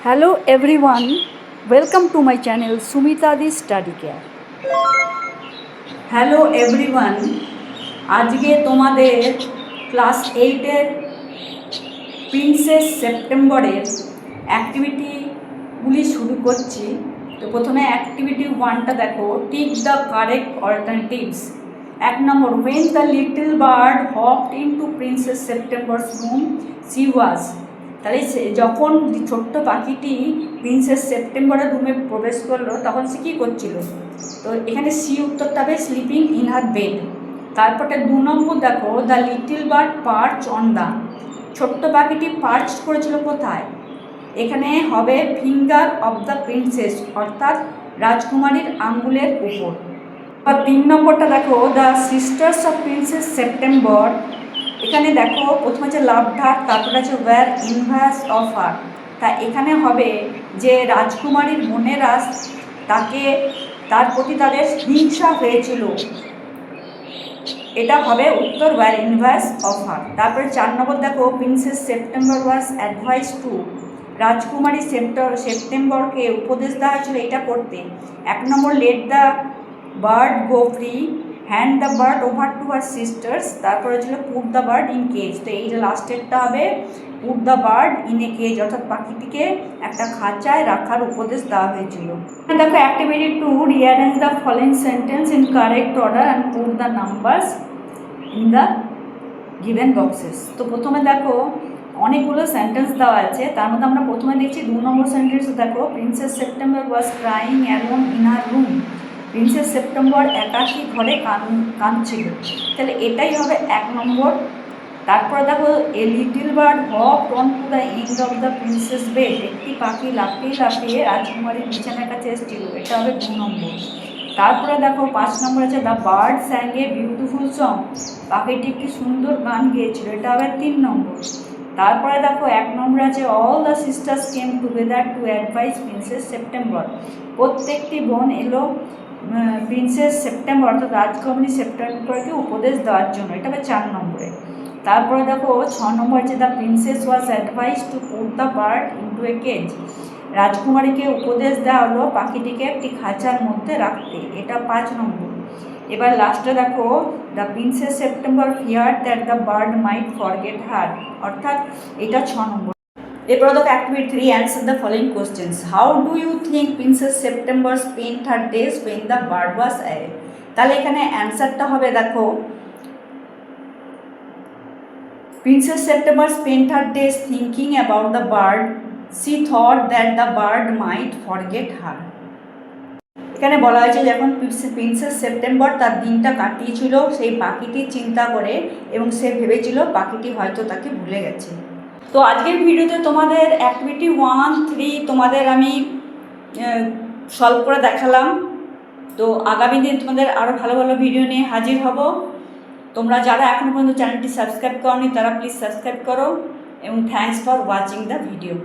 Hello everyone, welcome to my channel Sumitadi Study Care. Hello everyone, আজকে তোমাদের class 8-এর princess সেপ্টেম্বরের অ্যাক্টিভিটিগুলি শুরু করছি। তো প্রথমে অ্যাক্টিভিটি 1টা দেখো, tick the correct alternatives. 1 number, when the little bird hopped into Princess September's room she was, তাহলে যখন ছোট্ট পাখিটি প্রিন্সেস সেপ্টেম্বরের রুমে প্রবেশ করলো তখন সে কী করছিল? তো এখানে সি উত্তরটা হবে স্লিপিং ইন হার বেড। তারপরে 2 নম্বর দেখো, the little bird পার্চ on the, ছোট্ট পাখিটি পার্চ করেছিল কোথায়? এখানে হবে ফিঙ্গার অফ দ্য প্রিন্সেস, অর্থাৎ রাজকুমারীর আঙ্গুলের উপর। আর 3 নম্বরটা দেখো, the sisters of princess September. এখানে দেখো প্রথমে আছে লাভ ঢাক, তারপরে আছে ওয়্যার ইনভার্স অফ হার। তা এখানে হবে যে রাজকুমারীর বোনেরা তার প্রতি তাদের হিংসা হয়েছিল, এটা হবে উত্তর ওয়্যার ইনভার্স অফ হার। তারপরে 4 নম্বর দেখো, princess September was advice to, রাজকুমারী সেপ্টেম্বরকে উপদেশ দেওয়া হয়েছিল এটা করতে। 1 নম্বর, let the bird go free, hand the bird over to her sisters. তারপরে ছিল put the bird in cage. তো এই লাস্টেরটা হবে put the bird in a cage, অর্থাৎ পাখিটিকে একটা খাঁচায় রাখার উপদেশ দেওয়া হয়েছিল। দেখো activity 2, rearrange the following sentence in correct order and put the numbers in the given boxes. তো প্রথমে দেখো অনেকগুলো সেন্টেন্স দেওয়া আছে, তার মধ্যে আমরা প্রথমে দেখছি 2 নম্বর সেন্টেন্স। দেখো, princess September was crying alone in her room, princess September একাকী ঘরে কাঁদছিল, তাহলে এটাই হবে 1 নম্বর। তারপরে দেখো, a little bird hopped on to the end of the princess bed, একটি পাখি লাফিয়ে লাফিয়ে রাজকুমারীর বিছানার কাছে এসেছিল, এটা হবে 2 নম্বর। তারপরে দেখো 5 নম্বর আছে the bird স্যাং a beautiful song, পাখিটি একটি সুন্দর গান গেয়েছিল, এটা হবে 3 নম্বর। তারপরে দেখো 1 নম্বর আছে all the sisters came together two advice princess September, প্রত্যেকটি বোন এলো প্রিন্সেস সেপ্টেম্বর অর্থাৎ রাজকুমারী সেপ্টেম্বরকে উপদেশ দেওয়ার জন্য, এটা হবে 4 নম্বরে। তারপরে দেখো 6 নম্বর আছে the princess was advice to put the bird into a cage, রাজকুমারীকে উপদেশ দেওয়া হলো পাখিটিকে একটি খাঁচার মধ্যে রাখতে, এটা 5 নম্বর। এবার লাস্টে দেখো, the princess September fear that the bird might forget her, অর্থাৎ এটা 6 নম্বর। এরপর দেখো activity 3, answer the following questions. How do you think princess September spent her days when the bird was away? তাহলে এখানে অ্যান্সারটা হবে দেখো, princess September spent her days thinking about the bird, she thought that the bird might forget her. এখানে বলা হয়েছে যখন princess September তার দিনটা কাটিয়েছিল সেই পাখিটির চিন্তা করে, এবং সে ভেবেছিল পাখিটি হয়তো তাকে ভুলে গেছে। তো আজকের ভিডিওতে তোমাদের অ্যাক্টিভিটি 1, 3 তোমাদের আমি সলভ করে দেখালাম। তো আগামী দিন তোমাদের আরও ভালো ভালো ভিডিও নিয়ে হাজির হব। তোমরা যারা এখনও পর্যন্ত চ্যানেলটি সাবস্ক্রাইব করোনি তারা প্লিজ সাবস্ক্রাইব করো, এবং thanks for watching the video.